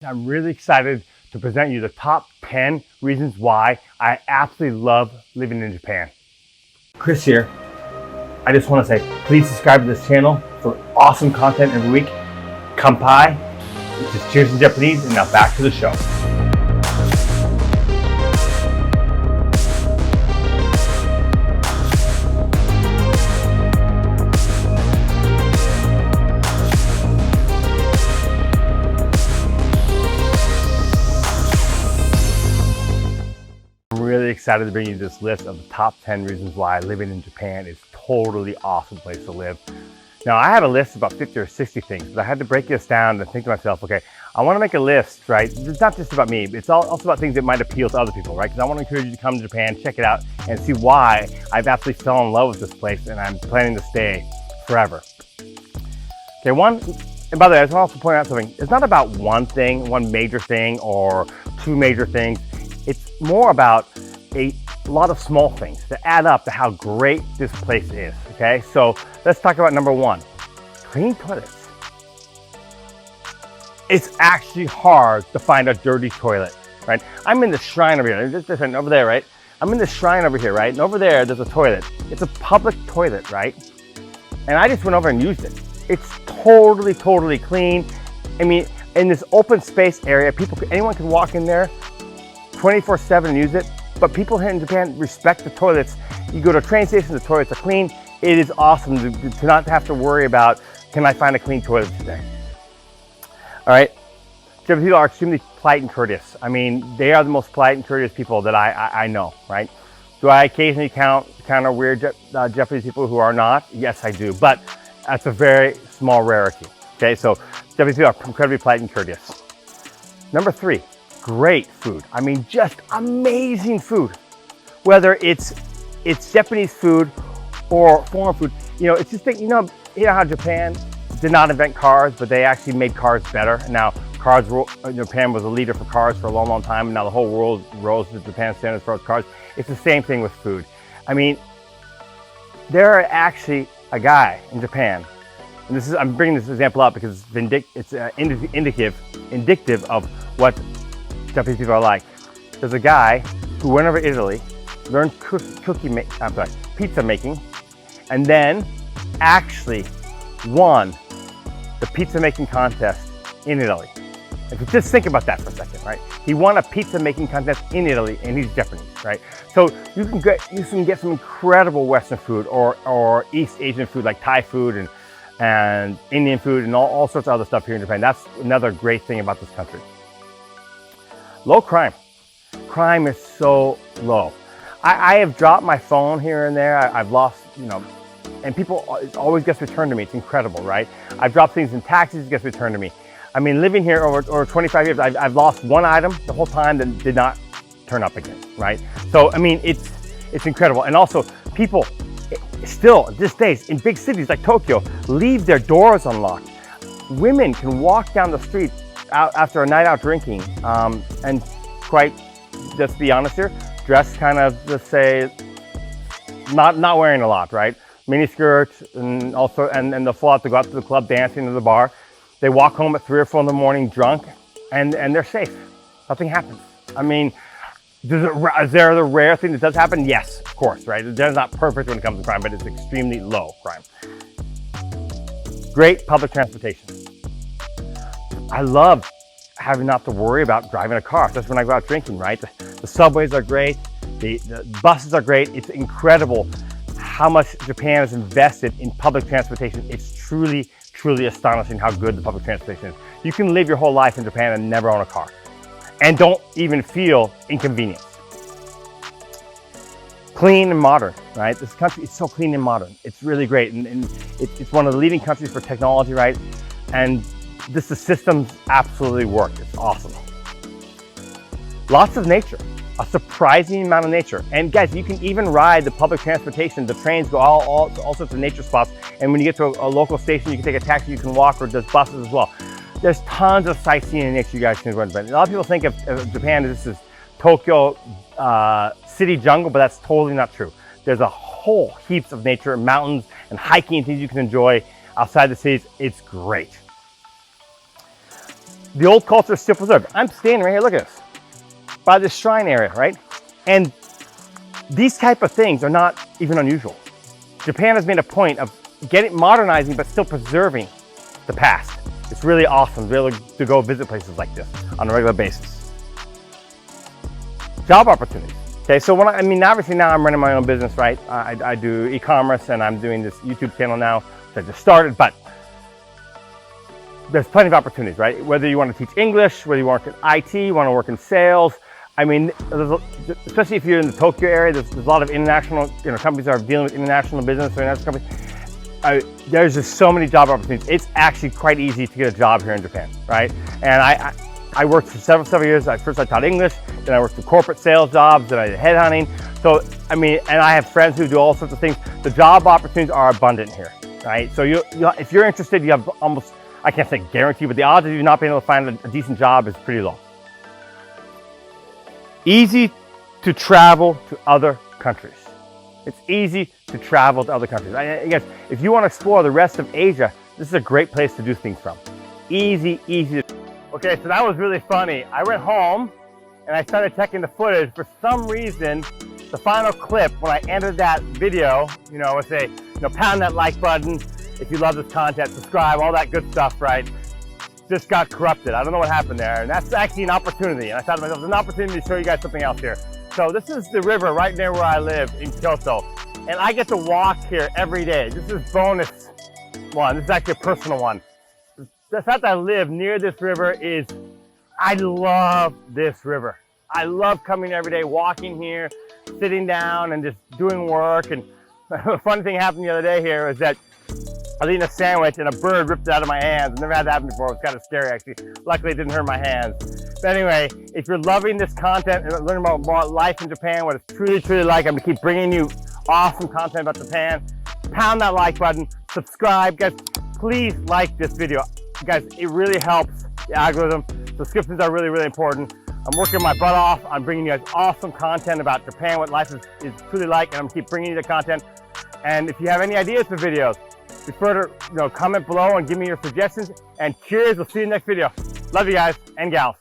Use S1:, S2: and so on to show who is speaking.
S1: I'm really excited to present you the top 10 reasons why I absolutely love living in Japan. Chris here. I just want to say, please subscribe to this channel for awesome content every week. Kanpai, which is cheers in Japanese, and now back to the show. I'm really excited to bring you this list of the top 10 reasons why living in Japan is totally awesome place to live. Now, I had a list of about 50 or 60 things, but I had to break this down and think to myself, okay, I want to make a list, right? It's not just about me, it's also about things that might appeal to other people, right? Because I want to encourage you to come to Japan, check it out, and see why I've absolutely fell in love with this place and I'm planning to stay forever. Okay, and by the way, I just want to also point out something. It's not about one thing, one major thing, or two major things. It's more about a lot of small things that add up to how great this place is, okay? So let's talk about number one, clean toilets. It's actually hard to find a dirty toilet, right? I'm in the shrine over here, just over there, right? I'm in the shrine over here, right? And over there, there's a toilet. It's a public toilet, right? And I just went over and used it. It's totally clean. I mean, in this open space area, anyone can walk in there 24/7 and use it. But people here in Japan respect the toilets. You go to a train station, the toilets are clean. It is awesome to not have to worry about, can I find a clean toilet today? All right, Japanese people are extremely polite and courteous. I mean, they are the most polite and courteous people that I know, right? Do I occasionally encounter weird Japanese people who are not? Yes, I do, but that's a very small rarity, okay? So Japanese people are incredibly polite and courteous. Number three, great food. I mean, just amazing food. Whether it's Japanese food or foreign food, it's just that, you know how Japan did not invent cars, but they actually made cars better. Now, Japan was a leader for cars for a long time, and now the whole world rose to Japan's standards for cars. It's the same thing with food. I mean, there are actually a guy in Japan, and I'm bringing this example up because it's indicative of what Japanese people are like. There's a guy who went over to Italy, learned pizza making, and then actually won the pizza making contest in Italy. If you just think about that for a second, right? He won a pizza making contest in Italy, and he's Japanese, right? So you can get some incredible Western food or East Asian food like Thai food and Indian food and all sorts of other stuff here in Japan. That's another great thing about this country. Low crime. Crime is so low. I have dropped my phone here and there. I've lost, and it always gets returned to me. It's incredible, right? I've dropped things in taxis, it gets returned to me. I mean, living here over 25 years, I've lost one item the whole time that did not turn up again, right? So, I mean, it's incredible. And also, people still, these days, in big cities like Tokyo, leave their doors unlocked. Women can walk down the street after a night out drinking, and just be honest here, dressed kind of, let's say, not wearing a lot, right? Mini skirts, and they'll fall out to go out to the club, dancing to the bar. They walk home at 3 or 4 in the morning drunk, and they're safe. Nothing happens. I mean, is there the rare thing that does happen? Yes, of course, right? It's not perfect when it comes to crime, but it's extremely low crime. Great public transportation. I love having not to worry about driving a car, especially when I go out drinking, right? The subways are great, the buses are great. It's incredible how much Japan has invested in public transportation. It's truly astonishing how good the public transportation is. You can live your whole life in Japan and never own a car and don't even feel inconvenienced. Clean and modern, right? This country is so clean and modern. It's really great, and it's one of the leading countries for technology, right? And the systems absolutely work. It's awesome. Lots of nature, a surprising amount of nature. And guys, you can even ride the public transportation. The trains go all sorts of nature spots. And when you get to a local station, you can take a taxi, you can walk, or there's buses as well. There's tons of sightseeing and nature you guys can run. A lot of people think of Japan as this is Tokyo city jungle, but that's totally not true. There's a whole heaps of nature, mountains, and hiking and things you can enjoy outside the cities. It's great. The old culture is still preserved. I'm standing right here, look at this, by this shrine area, right? And these type of things are not even unusual. Japan has made a point of modernizing, but still preserving the past. It's really awesome to be able to go visit places like this on a regular basis. Job opportunities. Okay, so obviously now I'm running my own business, right? I do e-commerce and I'm doing this YouTube channel now that I just started, but there's plenty of opportunities, right? Whether you want to teach English, whether you work in IT, you want to work in sales. I mean, especially if you're in the Tokyo area, there's a lot of international, companies that are dealing with international business or international companies. There's just so many job opportunities. It's actually quite easy to get a job here in Japan, right? And I worked for several years. First I taught English, then I worked for corporate sales jobs, then I did headhunting. So, and I have friends who do all sorts of things. The job opportunities are abundant here, right? So if you're interested, you have almost, I can't say guarantee, but the odds of you not being able to find a decent job is pretty low. Easy to travel to other countries. It's easy to travel to other countries. I guess if you want to explore the rest of Asia, this is a great place to do things from. Easy. Okay, so that was really funny. I went home and I started checking the footage. For some reason, the final clip, when I ended that video, would say, pound that like button if you love this content, subscribe, all that good stuff, right? Just got corrupted. I don't know what happened there. And that's actually an opportunity. And I thought to myself, it's an opportunity to show you guys something else here. So this is the river right near where I live in Kyoto. And I get to walk here every day. This is bonus one. This is actually a personal one. The fact that I live near this river is, I love this river. I love coming every day, walking here, sitting down and just doing work. And the funny thing happened the other day here is that I was eating a sandwich and a bird ripped it out of my hands. I've never had that happen before. It was kind of scary, actually. Luckily, it didn't hurt my hands. But anyway, if you're loving this content and learning about more life in Japan, what it's truly like, I'm going to keep bringing you awesome content about Japan. Pound that like button, subscribe. Guys, please like this video. Guys, it really helps the algorithm. Subscriptions are really important. I'm working my butt off on bringing you guys awesome content about Japan, what life is truly like, and I'm going to keep bringing you the content. And if you have any ideas for videos, be sure to comment below and give me your suggestions. And cheers, we'll see you in the next video. Love you guys and gals.